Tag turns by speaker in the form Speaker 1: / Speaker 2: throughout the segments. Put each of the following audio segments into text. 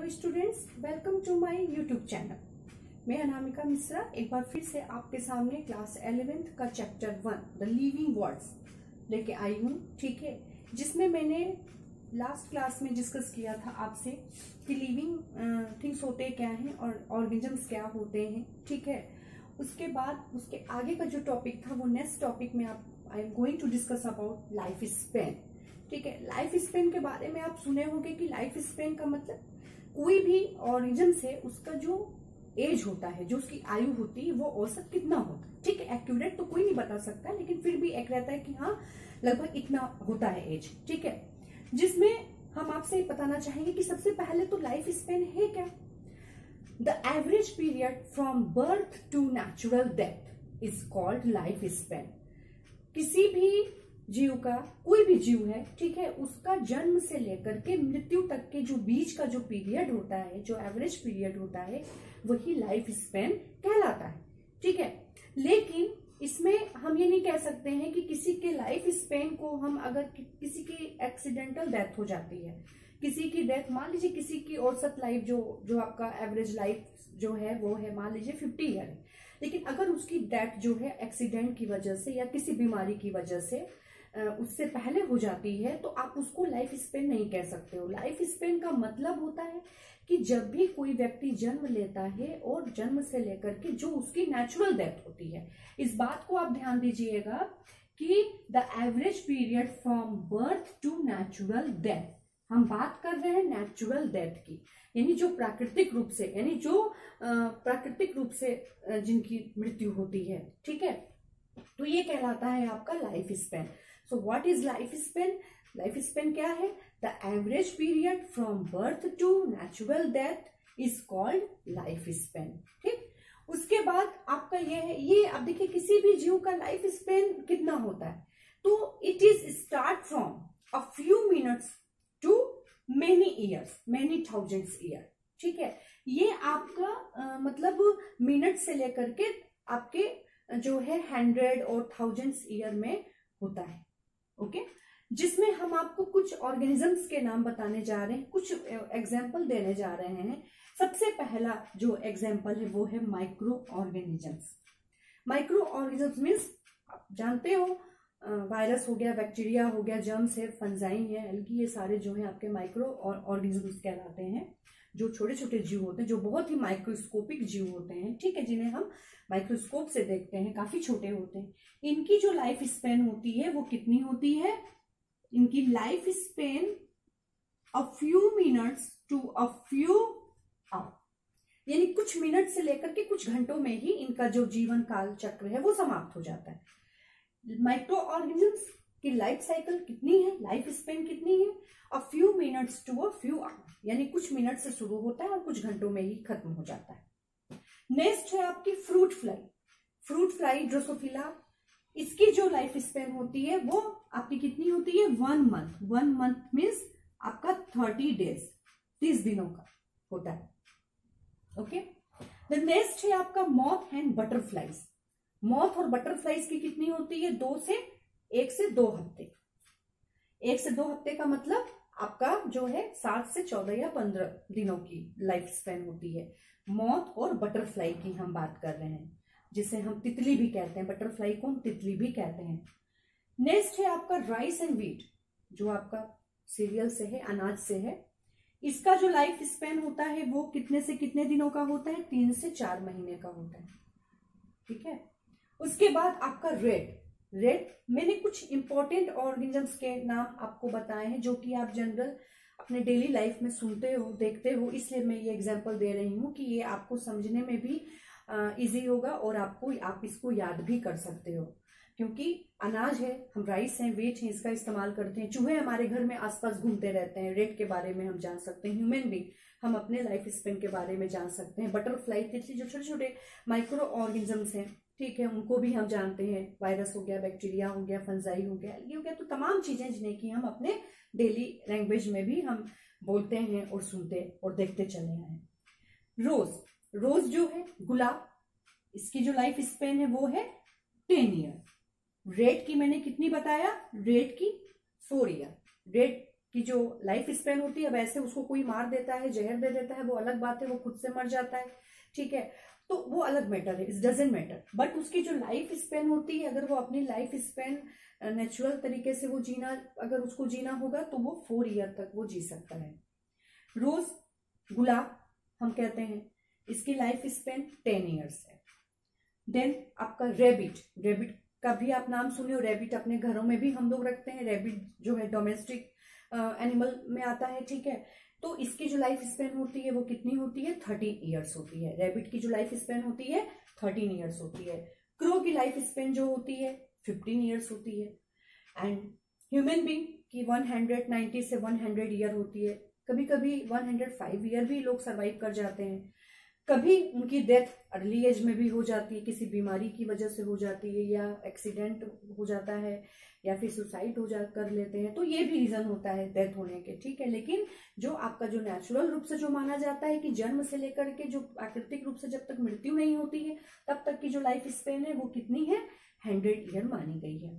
Speaker 1: Hello students, welcome to my YouTube channel. मैं अनामिका मिश्रा एक बार फिर से आपके सामने क्लास 11th का चैप्टर 1 द लिविंग वर्ड्स लेके आई हूँ। ठीक है, जिसमें मैंने लास्ट क्लास में डिस्कस किया था आपसे कि लिविंग थिंग्स होते क्या हैं और ऑर्गेनिजम्स क्या होते हैं। ठीक है, उसके बाद उसके आगे का जो टॉपिक था वो नेक्स्ट टॉपिक में I am going to discuss about life span. ठीक है, लाइफ स्पेन के बारे में आप सुने होंगे कि लाइफ स्पेन का मतलब कोई भी ऑर्गेनिज्म से उसका जो एज होता है, जो उसकी आयु होती है, वो औसत कितना होता है। ठीक है, एक्यूरेट तो कोई नहीं बता सकता, लेकिन फिर भी एक रहता है कि हाँ लगभग इतना होता है एज। ठीक है, जिसमें हम आपसे बताना चाहेंगे कि सबसे पहले तो लाइफ स्पेन है क्या। The average period from birth to natural death is called life span. किसी भी जीव का, कोई भी जीव है, ठीक है, उसका जन्म से लेकर के मृत्यु तक के जो बीच का जो पीरियड होता है, जो एवरेज पीरियड होता है, वही लाइफ स्पेन कहलाता है। ठीक है, लेकिन इसमें हम ये नहीं कह सकते हैं कि किसी के लाइफ स्पेन को हम, अगर किसी की एक्सीडेंटल डेथ हो जाती है, किसी की डेथ, मान लीजिए किसी की औसत लाइफ जो आपका एवरेज लाइफ जो है वो है मान लीजिए 50 ईयर है, लेकिन अगर उसकी डेथ जो है एक्सीडेंट की वजह से या किसी बीमारी की वजह से उससे पहले हो जाती है, तो आप उसको लाइफ स्पेन नहीं कह सकते हो। लाइफ स्पेन का मतलब होता है कि जब भी कोई व्यक्ति जन्म लेता है और जन्म से लेकर के जो उसकी नेचुरल डेथ होती है, इस बात को आप ध्यान दीजिएगा कि the average period from birth to natural death, हम बात कर रहे हैं नेचुरल डेथ की, यानी जो प्राकृतिक रूप से, यानी जो प्राकृतिक रूप से जिनकी मृत्यु होती है। ठीक है, तो ये कहलाता है आपका life span. So what is life span? Life span क्या है? The average period from birth to natural death is called life span. ठीक, उसके बाद आपका ये है, ये अब देखिए किसी भी जीव का लाइफ स्पेन कितना होता है, तो it is start from a few minutes to many years, many thousands year. ठीक है, ये आपका मतलब मिनट से लेकर के आपके जो है 100 और थाउजेंड्स ईयर में होता है। ओके, जिसमें हम आपको कुछ ऑर्गेनिजम्स के नाम बताने जा रहे हैं, कुछ एग्जाम्पल देने जा रहे हैं। सबसे पहला जो एग्जाम्पल है वो है micro organisms. Micro organisms means आप जानते हो, वायरस हो गया, बैक्टीरिया हो गया, जर्म्स है, फंजाई है, एल्गी, ये सारे जो है आपके माइक्रो ऑर्गेनिजम्स कहलाते हैं, जो छोटे छोटे जीव होते हैं, जो बहुत ही माइक्रोस्कोपिक जीव होते हैं। ठीक है, जिन्हें हम माइक्रोस्कोप से देखते हैं, काफी छोटे होते हैं। इनकी जो लाइफ स्पेन होती है वो कितनी होती है? इनकी life span a few minutes to a few hour, यानी कुछ मिनट से लेकर के कुछ घंटों में ही इनका जो जीवन काल चक्र है वो समाप्त हो जाता है। माइक्रो ऑर्गेनिजम्स की लाइफ साइकिल कितनी है, लाइफ स्पेन कितनी है? A few minutes to a few hour, यानी कुछ मिनट से शुरू होता है और कुछ घंटों में ही खत्म हो जाता है। नेक्स्ट है आपकी fruit fly. Fruit fly Drosophila, इसकी जो लाइफ स्पेन होती है वो आपकी कितनी होती है? 1 मंथ। 1 मंथ मीन्स आपका 30 डेज, 30 दिनों का होता है। ओके, द नेक्स्ट है आपका मॉथ एंड बटरफ्लाइज। मॉथ और बटरफ्लाइज की कितनी होती है? 1 से 2 हफ्ते। 1 से 2 हफ्ते का मतलब आपका जो है 7 से 14 या 15 दिनों की लाइफ स्पेन होती है। मॉथ और बटरफ्लाई की हम बात कर रहे हैं, जिसे हम तितली भी कहते हैं, बटरफ्लाई को हम तितली भी कहते हैं। नेक्स्ट है आपका राइस एंड व्हीट, जो आपका सीरियल से है, अनाज से है। इसका जो लाइफ स्पेन होता है वो कितने से कितने दिनों का होता है? 3 से 4 महीने का होता है। ठीक है, उसके बाद आपका रेड। मैंने कुछ इंपॉर्टेंट ऑर्गेनिजम्स के नाम आपको बताए हैं जो कि आप जनरल अपने डेली लाइफ में सुनते हो, देखते हो, इसलिए मैं ये एग्जांपल दे रही हूँ कि ये आपको समझने में भी इजी होगा और आप इसको याद भी कर सकते हो। क्योंकि अनाज है, हम राइस हैं, व्हीट हैं, इसका इस्तेमाल करते हैं। चूहे हमारे घर में आसपास घूमते रहते हैं, रेड के बारे में हम जान सकते हैं। ह्यूमन बीइंग, हम अपने लाइफ स्पेन के बारे में जान सकते हैं। बटरफ्लाई, तितली, जो छोटे छोटे माइक्रो ऑर्गेनिजम्स हैं, ठीक है, उनको भी हम जानते हैं। वायरस हो गया, बैक्टीरिया हो गया, फंजाई हो गया, ये हो गया, तो तमाम चीजें जिन्हें कि हम अपने डेली लैंग्वेज में भी हम बोलते हैं और सुनते और देखते चले आए हैं। रोज जो है, गुलाब, इसकी जो लाइफ स्पेन है वो है 10 ईयर। रेड की मैंने कितनी बताया? रेड की 4 ईयर। रेड की जो लाइफ स्पेन होती है, वैसे उसको कोई मार देता है, जहर दे देता है, वो अलग बात है, वो खुद से मर जाता है, ठीक है, तो वो अलग मैटर है, इट डजेंट मैटर। बट उसकी जो लाइफ स्पेन होती है, अगर वो अपनी लाइफ स्पेन नेचुरल तरीके से वो जीना, अगर उसको जीना होगा तो वो 4 ईयर तक वो जी सकता है। रोज, गुलाब हम कहते हैं, इसकी लाइफ स्पेन 10 ईयर्स है। देन आपका रेबिट, रेबिट का भी आप नाम सुने हो, रेबिट अपने घरों में भी हम लोग रखते हैं, रेबिट जो है डोमेस्टिक एनिमल में आता है, ठीक है। तो इसकी जो लाइफ स्पेन होती है वो कितनी होती है, 13 ईयर्स होती है। रेबिट की जो लाइफ स्पेन होती है 13 ईयर्स होती है। क्रो की लाइफ स्पेन जो होती है 15 ईयर्स होती है। एंड ह्यूमन बींग की 190 से 100 ईयर होती है। कभी कभी 105 ईयर भी लोग सरवाइव कर जाते हैं। कभी उनकी डेथ अर्ली एज में भी हो जाती है, किसी बीमारी की वजह से हो जाती है, या एक्सीडेंट हो जाता है, या फिर सुसाइड कर लेते हैं, तो ये भी रीजन होता है डेथ होने के, ठीक है। लेकिन जो आपका जो नेचुरल रूप से जो माना जाता है कि जन्म से लेकर के जो प्राकृतिक रूप से जब तक मृत्यु नहीं होती है तब तक की जो लाइफ स्पेन है वो कितनी है, 100 ईयर मानी गई है।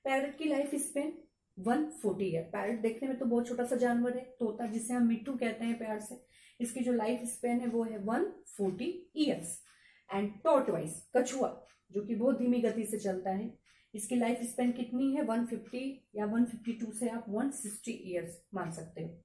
Speaker 1: पैरट की लाइफ स्पेन 140 ईयर। पैरट देखने में तो बहुत छोटा सा जानवर है, तोता जिसे हम मिट्टू कहते हैं प्यार से, इसकी जो लाइफ स्पेन है वो है 140 ईयर्स। एंड टॉर्टवाइज, कछुआ, जो कि बहुत धीमी गति से चलता है, इसकी लाइफ स्पेन कितनी है, 150 या 152 से आप 160 ईयर्स मान सकते हो।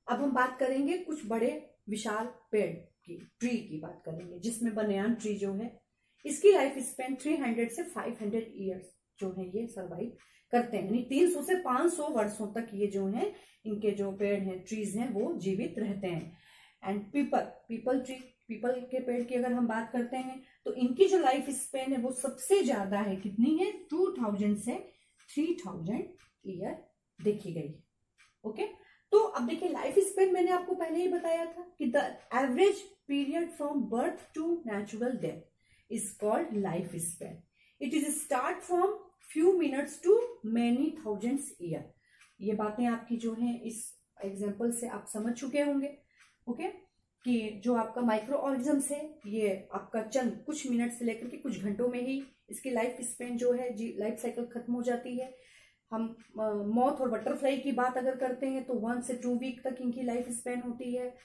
Speaker 1: अब हम बात करेंगे कुछ बड़े विशाल पेड़ की, ट्री की बात करेंगे, जिसमें बनियान ट्री जो है इसकी लाइफ स्पेन 300 से 500 ईयर्स जो है ये सर्वाइव करते हैं, यानी 300 से 500 वर्षों तक ये जो है इनके जो पेड़ हैं, ट्रीज हैं, वो जीवित रहते हैं। एंड पीपल ट्री, पीपल के पेड़ की अगर हम बात करते हैं तो इनकी जो लाइफ स्पेन है वो सबसे ज्यादा है, कितनी है, 2000 से 3000 ईयर देखी गई। ओके, तो अब देखिए लाइफ स्पेन मैंने आपको पहले ही बताया था कि the average period from birth to natural death is called life span. It is start from few minutes to many thousands year. ये बातें आपकी जो है इस एग्जाम्पल से आप समझ चुके होंगे, ओके, कि जो आपका माइक्रो ऑर्गेनिजम्स है ये आपका चंद कुछ मिनट से लेकर के कुछ घंटों में ही इसकी लाइफ स्पेन जो है लाइफ साइकिल खत्म हो जाती है। हम मॉथ और बटरफ्लाई की बात अगर करते हैं तो 1 से 2 वीक तक इनकी लाइफ स्पेन होती है।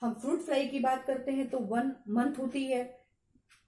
Speaker 1: हम फ्रूट फ्लाई की बात करते हैं तो 1 मंथ होती है।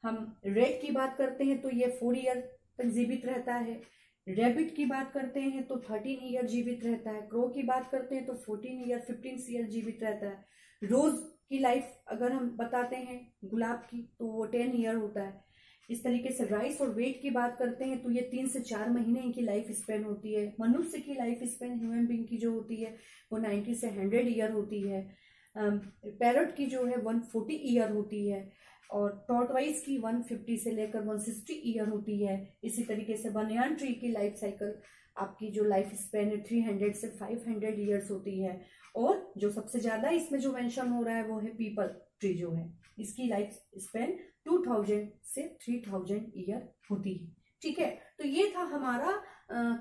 Speaker 1: हम रेड की बात करते हैं तो ये 4 ईयर तक जीवित रहता है। रेबिट की बात करते हैं तो 13 ईयर जीवित रहता है। क्रो की बात करते हैं तो 14 ईयर 15 ईयर जीवित रहता है। रोज की लाइफ अगर हम बताते हैं गुलाब की तो वो 10 ईयर होता है। इस तरीके से राइस और वेट की बात करते हैं तो ये 3 से 4 महीने इनकी लाइफ स्पेन होती है। मनुष्य की लाइफ स्पेन ह्यूमन बीइंग की जो होती है वो 90 से 100 ईयर होती है। पैरट की जो है 140 ईयर होती है और टॉर्टवाइज की 150 से लेकर 160 ईयर होती है। इसी तरीके से बनियान ट्री की लाइफ साइकिल आपकी जो लाइफ स्पेन है 300 से 500 ईयर्स होती है। और जो सबसे ज्यादा इसमें जो मेंशन हो रहा है वो है पीपल ट्री जो है, इसकी लाइफ स्पेन 2000 से 3000 ईयर होती है। ठीक है, तो ये था हमारा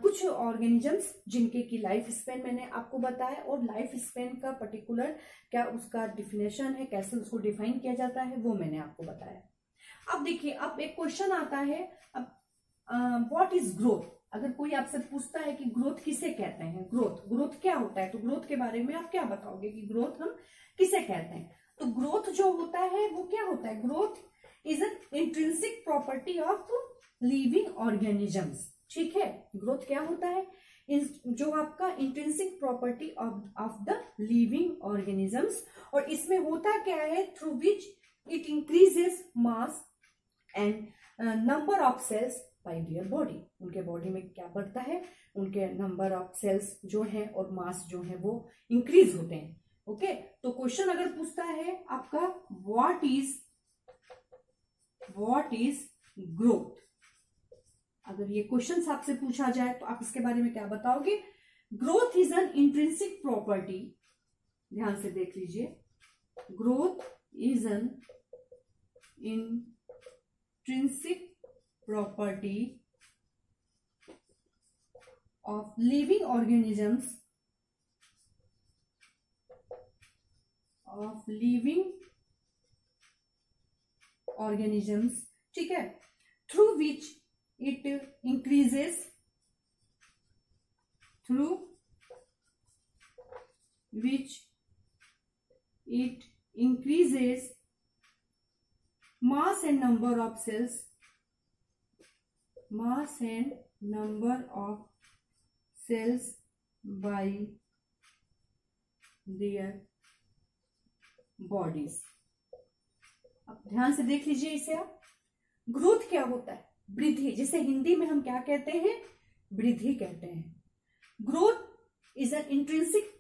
Speaker 1: कुछ ऑर्गेनिजम्स जिनके की लाइफ स्पेन मैंने आपको बताया और लाइफ स्पेन का पर्टिकुलर क्या उसका डिफिनेशन है, कैसे उसको डिफाइन किया जाता है वो मैंने आपको बताया। अब देखिए, अब एक क्वेश्चन आता है, अब व्हाट इज ग्रोथ। अगर कोई आपसे पूछता है कि ग्रोथ किसे कहते हैं, ग्रोथ क्या होता है, तो ग्रोथ के बारे में आप क्या बताओगे कि ग्रोथ हम किसे कहते हैं। तो ग्रोथ जो होता है वो क्या होता है, growth is an intrinsic property of living organisms. ठीक है, ग्रोथ क्या होता है, जो आपका intrinsic property of the living organisms, और इसमें होता क्या है, through which it increases mass and number of cells by their body. उनके बॉडी में क्या बढ़ता है, उनके नंबर ऑफ सेल्स जो है और मास जो है वो इंक्रीज होते हैं। ओके, तो क्वेश्चन अगर पूछता है आपका व्हाट इज ग्रोथ, अगर ये क्वेश्चन आपसे पूछा जाए तो आप इसके बारे में क्या बताओगे। Growth is an intrinsic property, ध्यान से देख लीजिए, growth is an intrinsic property of living organisms ठीक है, through which it increases which it increases mass and number of cells, mass and number of cells by their bodies। अब ध्यान से देख लीजिए इसे आप। ग्रोथ क्या होता है? वृद्धि, जिसे हिंदी में हम क्या कहते हैं? वृद्धि कहते हैं। Growth is an intrinsic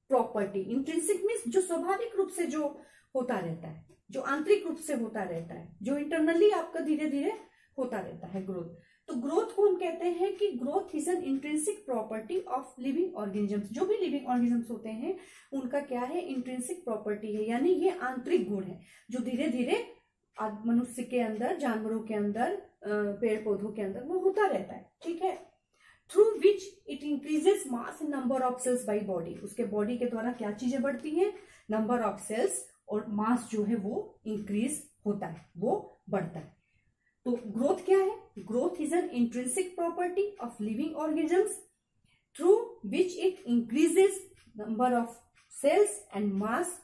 Speaker 1: property. Intrinsic means जो स्वाभाविक रूप से जो होता रहता है, जो आंतरिक रूप से होता रहता है, जो इंटरनली आपका धीरे धीरे होता रहता है ग्रोथ। तो ग्रोथ को हम कहते हैं कि growth is an intrinsic property of living organisms. जो भी लिविंग ऑर्गेनिजम्स होते हैं उनका क्या है? इंट्रिंसिक प्रॉपर्टी है, यानी ये आंतरिक गुण है जो धीरे धीरे मनुष्य के अंदर, जानवरों के अंदर, पेड़ पौधों के अंदर वो होता रहता है। ठीक है। Through which it increases mass and number of cells by body. उसके बॉडी के द्वारा क्या चीजें बढ़ती हैं? नंबर ऑफ सेल्स और मास जो है वो इंक्रीज होता है, वो बढ़ता है। तो ग्रोथ क्या है? Growth is an intrinsic property of living organisms through which it increases number of cells and mass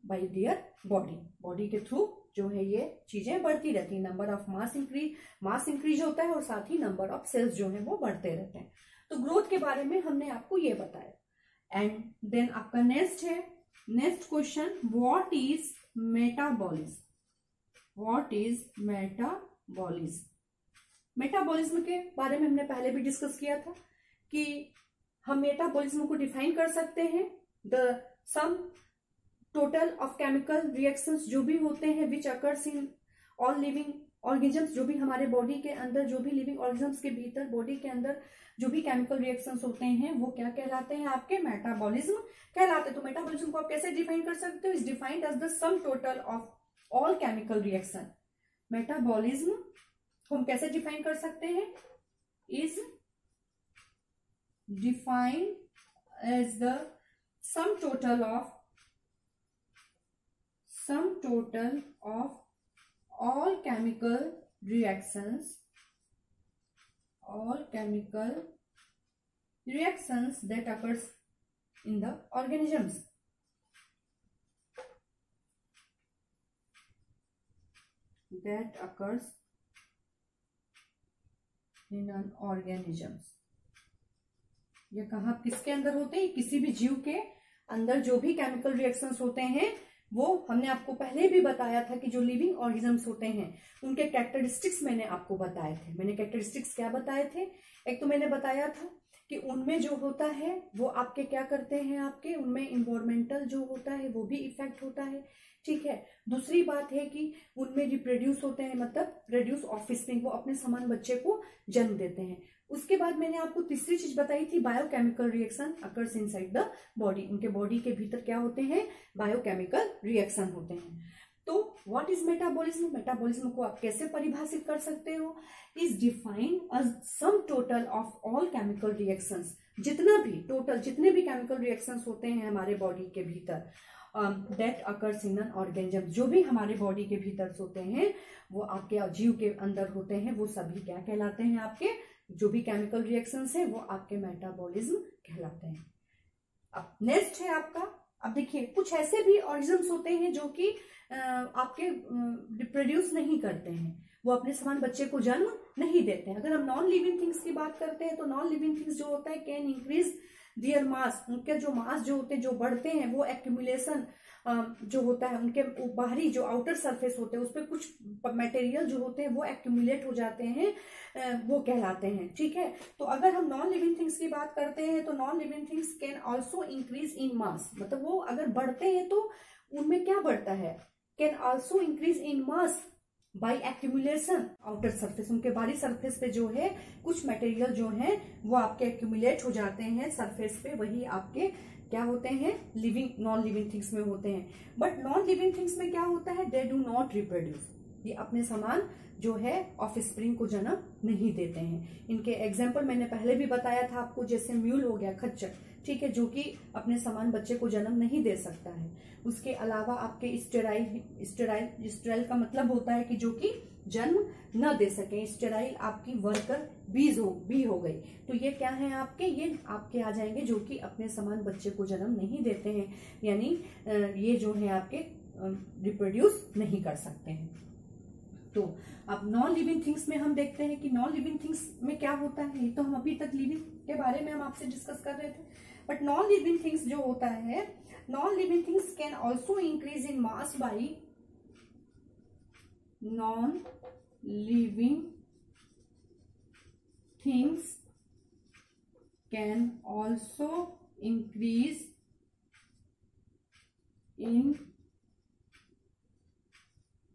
Speaker 1: by their body. Body के थ्रू जो है ये चीजें बढ़ती रहती है। नंबर ऑफ मास इंक्रीज होता है और साथ ही नंबर ऑफ सेल्स जो है वो बढ़ते रहते हैं। तो ग्रोथ के बारे में हमने आपको ये बताया। एंड देन आपका नेक्स्ट है, next question, what is metabolism? What is metabolism? Metabolism के बारे में हमने पहले भी डिस्कस किया था कि हम मेटाबॉलिज्म को डिफाइन कर सकते हैं, the sum total of chemical reactions जो भी होते हैं which occurs in all living organisms, जो भी हमारे बॉडी के अंदर, जो भी लिविंग ऑर्गेनिजम्स के भीतर बॉडी के अंदर जो भी केमिकल रिएक्शंस होते हैं वो क्या कहलाते हैं? आपके मेटाबॉलिज्म कहलाते हैं। तो मेटाबॉलिज्म को आप कैसे डिफाइन कर सकते हो? Is defined as the sum total of all chemical reaction. Metabolism हम कैसे डिफाइन कर सकते हैं? Is defined as the sum total of all chemical reactions that occurs in the organisms. That occurs in an organisms. ये कहाँ किसके अंदर होते हैं? किसी भी जीव के अंदर जो भी केमिकल रिएक्शंस होते हैं वो हमने आपको पहले भी बताया था कि जो लिविंग ऑर्गेनिजम्स होते हैं उनके कैरेक्टरिस्टिक्स मैंने आपको बताए थे। मैंने कैरेक्टरिस्टिक्स क्या बताए थे? एक तो मैंने बताया था कि उनमें जो होता है वो आपके क्या करते हैं, आपके उनमें इन्वायरमेंटल जो होता है वो भी इफेक्ट होता है। ठीक है। दूसरी बात है कि उनमें रिप्रोड्यूस होते हैं, मतलब प्रोड्यूस ऑफस्प्रिंग, वो अपने समान बच्चे को जन्म देते हैं। उसके बाद मैंने आपको तीसरी चीज बताई थी, biochemical reaction occurs inside the body. उनके बॉडी के भीतर क्या होते हैं? बायोकेमिकल रिएक्शन होते हैं। तो व्हाट इज मेटाबॉलिज्म? मेटाबॉलिज्म को आप कैसे परिभाषित कर सकते हो? Is defined as sum total of all chemical reactions. जितना भी टोटल, जितने भी केमिकल रिएक्शंस होते हैं हमारे बॉडी के भीतर, that occurs in an organism, जो भी हमारे बॉडी के भीतर होते हैं वो आपके जीव के अंदर होते हैं, वो सभी क्या कहलाते हैं? आपके जो भी केमिकल रिएक्शंस हैं वो आपके मेटाबॉलिज्म कहलाते हैं। अब नेक्स्ट है आपका, अब देखिए कुछ ऐसे भी ऑर्गेनिजम्स होते हैं जो कि आपके रिप्रोड्यूस नहीं करते हैं, वो अपने समान बच्चे को जन्म नहीं देते हैं। अगर हम नॉन लिविंग थिंग्स की बात करते हैं तो नॉन लिविंग थिंग्स जो होता है कैन इंक्रीज देयर मास, उनके जो मास जो होते हैं, जो बढ़ते हैं, वो एक्यूमुलेशन जो होता है, उनके बाहरी जो आउटर सरफेस होते हैं उस पर कुछ मटेरियल जो होते हैं वो एक्यूमुलेट हो जाते हैं, वो कहलाते हैं। ठीक है। तो अगर हम नॉन लिविंग थिंग्स की बात करते हैं तो non living things can also increase in mass, मतलब वो अगर बढ़ते हैं तो उनमें क्या बढ़ता है? Can also increase in mass by accumulation outer surface. उनके बाहरी सरफेस पे जो है कुछ मटेरियल जो है वो आपके एक्यूमुलेट हो जाते हैं सरफेस पे, वही आपके क्या होते हैं? लिविंग, नॉन लिविंग थिंग्स में होते हैं। बट नॉन लिविंग थिंग्स में क्या होता है? They do not reproduce. ये अपने समान जो है ऑफस्प्रिंग को जन्म नहीं देते हैं। इनके एग्जाम्पल मैंने पहले भी बताया था आपको, जैसे म्यूल हो गया, खच्चर, ठीक है, जो कि अपने समान बच्चे को जन्म नहीं दे सकता है। उसके अलावा आपके स्टेराइल का मतलब होता है कि जो कि जन्म न दे सके। स्टेराइल आपकी वर्कर बी हो गई। तो ये क्या है आपके, ये आपके आ जाएंगे जो कि अपने समान बच्चे को जन्म नहीं देते हैं, यानी ये जो है आपके रिप्रोड्यूस नहीं कर सकते हैं। तो अब नॉन लिविंग थिंग्स में हम देखते हैं कि नॉन लिविंग थिंग्स में क्या होता है। तो हम अभी तक लिविंग के बारे में हम आपसे डिस्कस कर रहे थे, बट नॉन लिविंग थिंग्स जो होता है, non living things can also increase in mass by non living things can also increase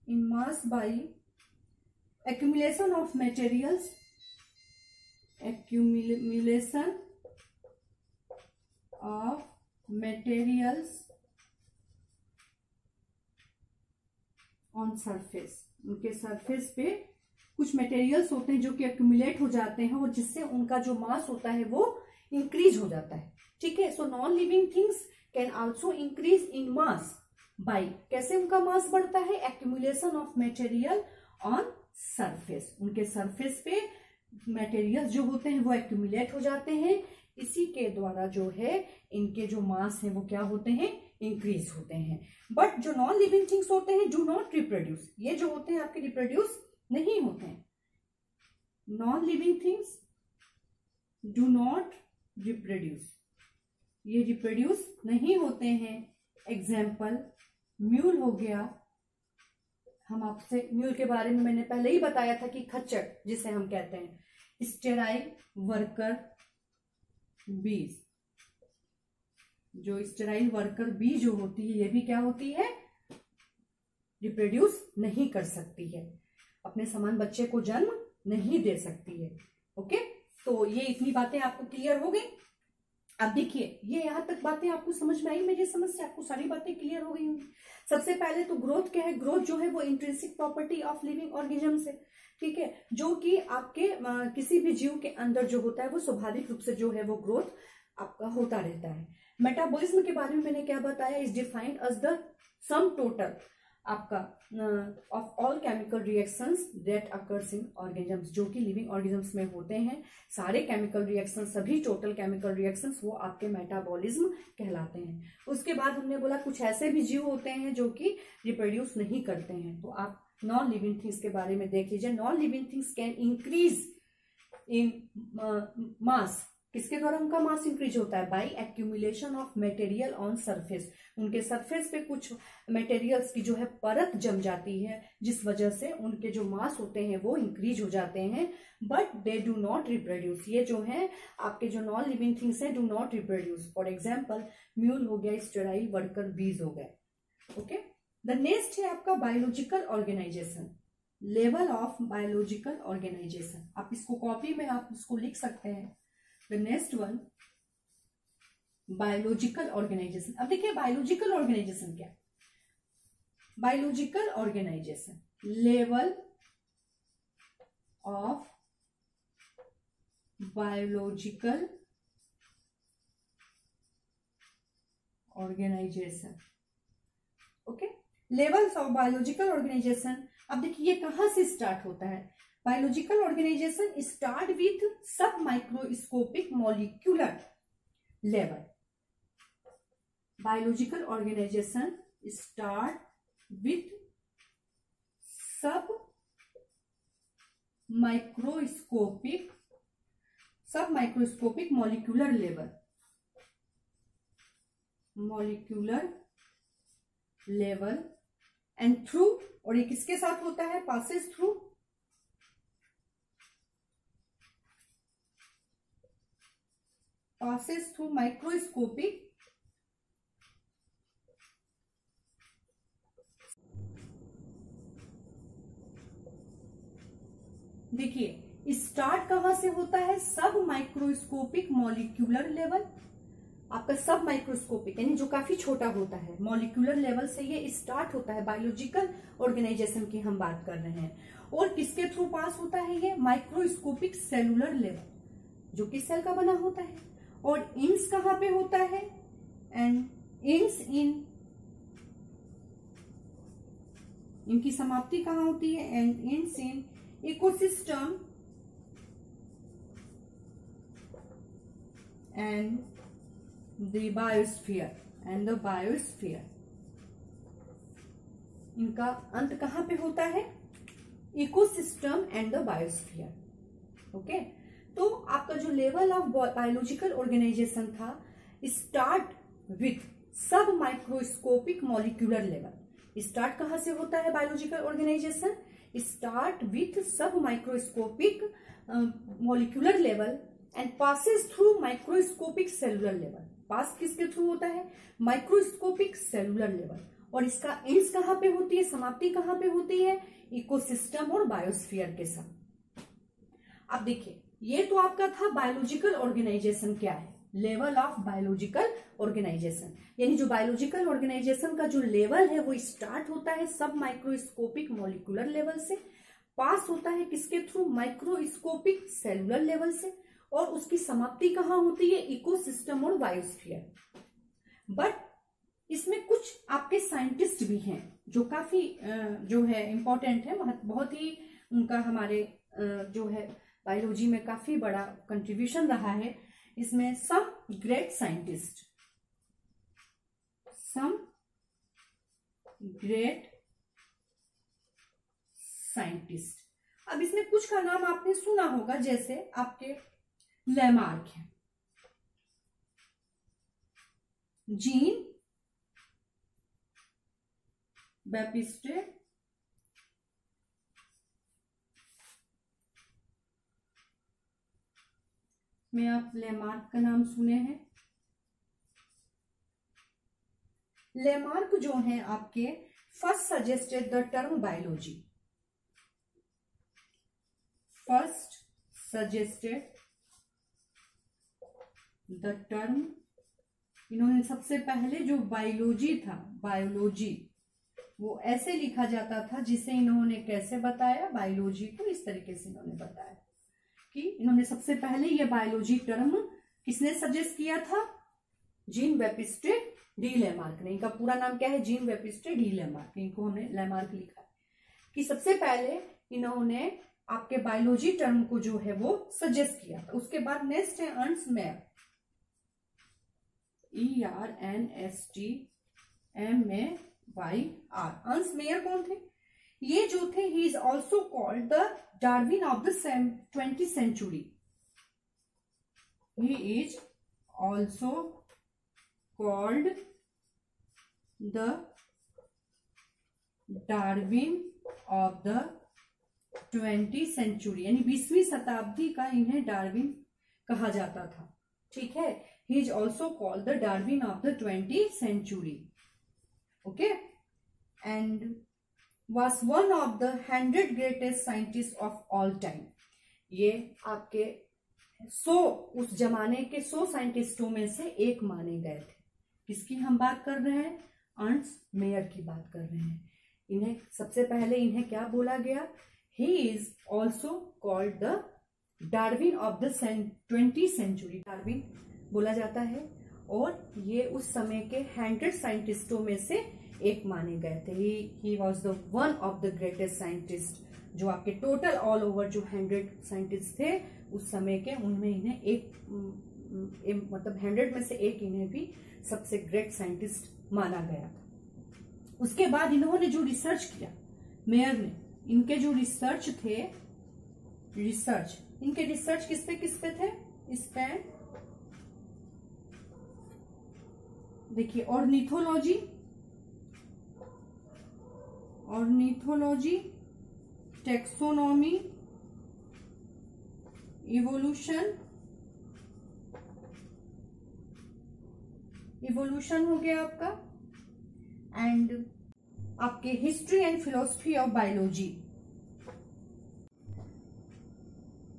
Speaker 1: in mass by accumulation of materials on surface। उनके सरफेस पे कुछ मटेरियल्स होते हैं जो कि एक्यूमुलेट हो जाते हैं और जिससे उनका जो मास होता है वो इंक्रीज हो जाता है, ठीक है। So non living things can also increase in mass by, कैसे उनका मास बढ़ता है, accumulation of material on surface. उनके सरफेस पे मटेरियल जो होते हैं वो एक्यूमुलेट हो जाते हैं, इसी के द्वारा जो है इनके जो मास है वो क्या होते हैं, इंक्रीज होते हैं। बट जो नॉन लिविंग थिंग्स होते हैं डू नॉट रिप्रोड्यूस, ये जो होते हैं आपके रिप्रोड्यूस नहीं होते हैं। Non living things do not reproduce, ये रिप्रोड्यूस नहीं होते हैं। एग्जाम्पल म्यूल हो गया, हम आपसे म्यूल के बारे में मैंने पहले ही बताया था कि खच्चर जिसे हम कहते हैं, स्टेराइल वर्कर बीज, जो स्टेराइल वर्कर बी जो होती है ये भी क्या होती है, रिप्रोड्यूस नहीं कर सकती है, अपने समान बच्चे को जन्म नहीं दे सकती है। ओके, तो ये इतनी बातें आपको क्लियर हो गई। अब देखिए, ये यहां तक बातें आपको समझ में आई, मेरी समझ से आपको सारी बातें क्लियर हो गई होंगी। सबसे पहले तो ग्रोथ क्या है, ग्रोथ जो है वो intrinsic property of living organism है, ठीक है, जो कि आपके किसी भी जीव के अंदर जो होता है वो स्वाभाविक रूप से जो है वो ग्रोथ आपका होता रहता है। मेटाबॉलिज्म के बारे में मैंने क्या बताया, is defined as the sum total आपका of all chemical reactions that occurs in organisms, जो कि लिविंग ऑर्गेनिजम्स में होते हैं। सारे केमिकल रिएक्शंस, सभी टोटल केमिकल रिएक्शंस वो आपके मेटाबॉलिज्म कहलाते हैं। उसके बाद हमने बोला कुछ ऐसे भी जीव होते हैं जो कि रिप्रोड्यूस नहीं करते हैं। तो आप नॉन लिविंग थिंग्स के बारे में देख लीजिए। Non living things can increase in mass, किसके द्वारा उनका मास इंक्रीज होता है, by accumulation of material on surface. उनके सरफेस पे कुछ मटेरियल्स की जो है परत जम जाती है, जिस वजह से उनके जो मास होते हैं वो इंक्रीज हो जाते हैं, but they do not reproduce. ये जो है आपके जो नॉन लिविंग थिंग्स हैं do not reproduce. For example mule हो गया, स्टेराइल वर्कर बीज हो गए। ओके, द नेक्स्ट है आपका biological organisation, level of biological organisation. आप इसको कॉपी में आप इसको लिख सकते हैं। The next one, biological organisation. अब देखिए बायोलॉजिकल ऑर्गेनाइजेशन क्या, biological organisation level of biological organisation. Okay, levels of biological organisation. अब देखिए ये कहां से स्टार्ट होता है, biological organisation start with sub microscopic molecular level. Biological organisation start with sub microscopic molecular level and through, और ये किसके साथ होता है, पासेस थ्रू माइक्रोस्कोपिक देखिए स्टार्ट कहां से होता है, सब माइक्रोस्कोपिक मॉलिक्यूलर लेवल। आपका सब माइक्रोस्कोपिक यानी जो काफी छोटा होता है, मॉलिक्यूलर लेवल से ये स्टार्ट होता है। बायोलॉजिकल ऑर्गेनाइजेशन की हम बात कर रहे हैं। और किसके थ्रू पास होता है ये? माइक्रोस्कोपिक सेलुलर लेवल, जो कि सेल का बना होता है। और इंस कहाँ पे होता है? एंड इंस इनकी समाप्ति कहाँ होती है? एंड इंस in ecosystem and the biosphere. इनका अंत कहाँ पे होता है? Ecosystem and the biosphere. Okay, तो आपका जो लेवल ऑफ बायोलॉजिकल ऑर्गेनाइजेशन था, start with sub microscopic molecular level. Start कहाँ से होता है biological organisation? Start with sub microscopic molecular level and passes through microscopic cellular level. Pass किसके through होता है? Microscopic cellular level. और इसका एंड्स कहाँ पे होती है, समाप्ति कहाँ पे होती है? इकोसिस्टम और बायोस्फीयर के साथ। अब देखिए, ये तो आपका था बायोलॉजिकल ऑर्गेनाइजेशन क्या है, लेवल ऑफ बायोलॉजिकल ऑर्गेनाइजेशन। यानी जो बायोलॉजिकल ऑर्गेनाइजेशन का जो लेवल है वो स्टार्ट होता है सब माइक्रोस्कोपिक मॉलिक्यूलर लेवल से, पास होता है किसके थ्रू? माइक्रोस्कोपिक सेलुलर लेवल से, और उसकी समाप्ति कहाँ होती है? इकोसिस्टम और बायोस्फीयर। बट इसमें कुछ आपके साइंटिस्ट भी हैं जो काफी जो है इम्पोर्टेंट है, बहुत ही उनका हमारे जो है बायोलॉजी में काफी बड़ा कंट्रीब्यूशन रहा है। इसमें सम ग्रेट साइंटिस्ट अब इसमें कुछ का नाम आपने सुना होगा, जैसे आपके लेमार्क है, जीन बैप्टिस्टे में आप लेमार्क का नाम सुने हैं। लेमार्क जो है आपके first suggested the term biology, first suggested the term. इन्होंने सबसे पहले जो बायोलॉजी था, बायोलॉजी वो ऐसे लिखा जाता था, जिसे इन्होंने कैसे बताया? बायोलॉजी को इस तरीके से इन्होंने बताया कि इन्होंने सबसे पहले ये बायोलॉजी टर्म किसने सजेस्ट किया था? जीन बैप्टिस्टे डी लेमार्क ने। इनका पूरा नाम क्या है? Gene Baptiste D Lamarck. इनको हमने लेमार्क लिखा है कि सबसे पहले इन्होंने आपके बायोलॉजी टर्म को जो है वो सजेस्ट किया था। उसके बाद नेक्स्ट है Ernst Mayr, ERNSTMAYR। Ernst Mayr कौन थे? ये जो थे, he is also called the Darwin of the 20th century. He is also called the Darwin of the 20th century, यानी 20वीं शताब्दी का इन्हें डार्विन कहा जाता था। ठीक है, he is also called the Darwin of the 20th century. Okay, and was one of the 100 greatest scientists of all time। ये आपके 100 उस जमाने के 100 साइंटिस्टों में से एक माने गए थे। किसकी हम बात कर रहे हैं? अर्न्स्ट मेयर की बात कर रहे हैं। इन्हें सबसे पहले इन्हें क्या बोला गया? He is also called the Darwin of the 20th century, Darwin बोला जाता है। और ये उस समय के 100 साइंटिस्टों में से एक माने गए थे। He was the one of the greatest scientist, जो आपके टोटल ऑल ओवर जो 100 साइंटिस्ट थे उस समय के, उनमें इन्हें एक मतलब 100 में से एक इन्हें भी सबसे ग्रेट साइंटिस्ट माना गया था। उसके बाद इन्होंने जो रिसर्च किया, मेयर ने, इनके जो रिसर्च थे, इनके रिसर्च किस पे थे? इस पे देखिए, ऑर्निथोलॉजी, टेक्सोनॉमी, इवोल्यूशन हो गया आपका, एंड आपके history and philosophy of biology.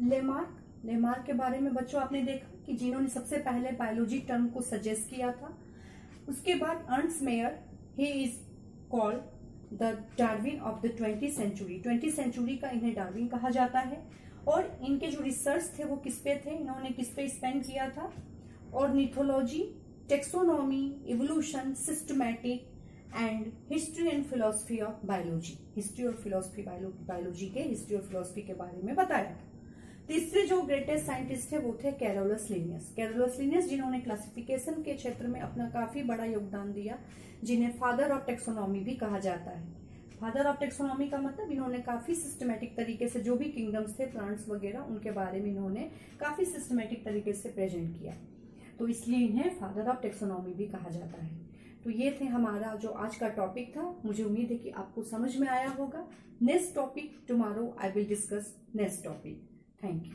Speaker 1: Lamarck के बारे में बच्चों आपने देखा कि जिन्होंने सबसे पहले बायोलॉजी टर्म को सजेस्ट किया था। उसके बाद Ernst Mayr, he is called the Darwin of the 20th century. 20th century का इन्हें डार्विन कहा जाता है। और इनके जो रिसर्च थे वो किस पे थे, इन्होंने किस पे स्पेंड किया था, ornithology, taxonomy, evolution, systematic and history and philosophy of biology. History और फिलोसफी, बायोलॉजी के हिस्ट्री और फिलोसफी के बारे में बताया। तीसरे जो ग्रेटेस्ट साइंटिस्ट थे वो थे कैरोलस लिनियस। कैरोलस लिनियस जिन्होंने क्लासिफिकेशन के क्षेत्र में अपना काफी बड़ा योगदान दिया, जिन्हें फादर ऑफ टेक्सोनॉमी भी कहा जाता है। फादर ऑफ टेक्सोनॉमी का मतलब इन्होंने काफी सिस्टमेटिक तरीके से जो भी किंगडम्स थे, प्लांट्स वगैरह, उनके बारे में इन्होंने काफी सिस्टमेटिक तरीके से प्रेजेंट किया, तो इसलिए इन्हें फादर ऑफ टेक्सोनॉमी भी कहा जाता है। तो ये थे हमारा जो आज का टॉपिक था। मुझे उम्मीद है कि आपको समझ में आया होगा। Next topic tomorrow I will discuss next topic. Thank you.